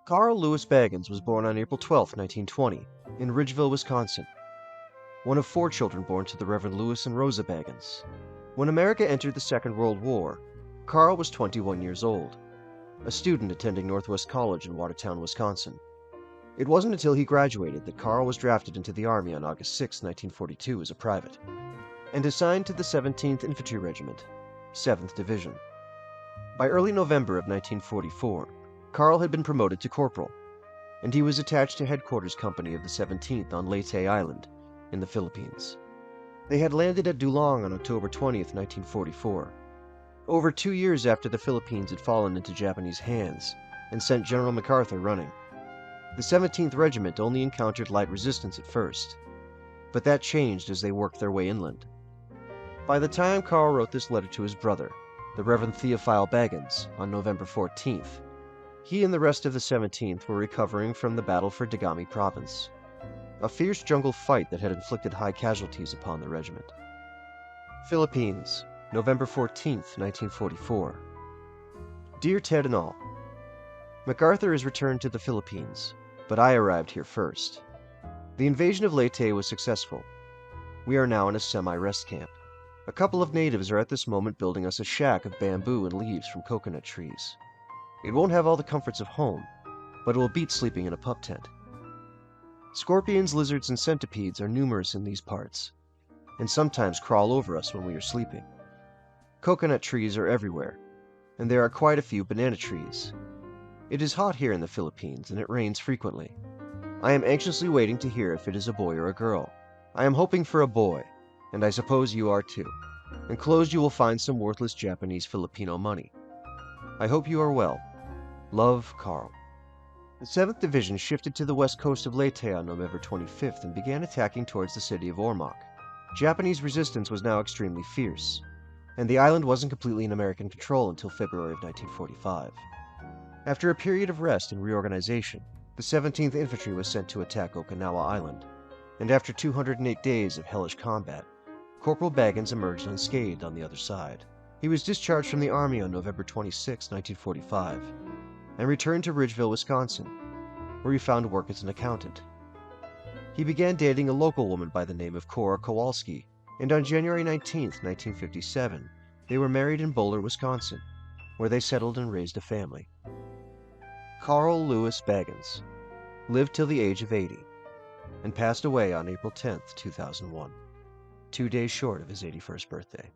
Carl Lewis Baggins was born on April 12, 1920, in Ridgeville, Wisconsin, one of four children born to the Reverend Louis and Rosa Baggins. When America entered the Second World War, Carl was 21 years old, a student attending Northwest College in Watertown, Wisconsin. It wasn't until he graduated that Carl was drafted into the Army on August 6, 1942 as a private, and assigned to the 17th Infantry Regiment, 7th Division. By early November of 1944, Carl had been promoted to corporal, and he was attached to Headquarters Company of the 17th on Leyte Island in the Philippines. They had landed at Dulong on October 20, 1944, over 2 years after the Philippines had fallen into Japanese hands and sent General MacArthur running. The 17th Regiment only encountered light resistance at first, but that changed as they worked their way inland. By the time Carl wrote this letter to his brother, the Reverend Theophile Baggins, on November 14th, he and the rest of the 17th were recovering from the battle for Dagami Province, a fierce jungle fight that had inflicted high casualties upon the regiment. Philippines, November 14th, 1944. Dear Ted and all, MacArthur has returned to the Philippines, but I arrived here first. The invasion of Leyte was successful. We are now in a semi-rest camp. A couple of natives are at this moment building us a shack of bamboo and leaves from coconut trees. It won't have all the comforts of home, but it will beat sleeping in a pup tent. Scorpions, lizards, and centipedes are numerous in these parts, and sometimes crawl over us when we are sleeping. Coconut trees are everywhere, and there are quite a few banana trees. It is hot here in the Philippines, and it rains frequently. I am anxiously waiting to hear if it is a boy or a girl. I am hoping for a boy, and I suppose you are too. Enclosed you will find some worthless Japanese Filipino money. I hope you are well. Love, Carl. The 7th Division shifted to the west coast of Leyte on November 25th and began attacking towards the city of Ormoc. Japanese resistance was now extremely fierce, and the island wasn't completely in American control until February of 1945. After a period of rest and reorganization, the 17th Infantry was sent to attack Okinawa Island, and after 208 days of hellish combat, Corporal Baggins emerged unscathed on the other side. He was discharged from the Army on November 26, 1945, and returned to Ridgeville, Wisconsin, where he found work as an accountant. He began dating a local woman by the name of Cora Kowalski, and on January 19, 1957, they were married in Bowler, Wisconsin, where they settled and raised a family. Carl Lewis Baggins lived till the age of 80, and passed away on April 10, 2001, 2 days short of his 81st birthday.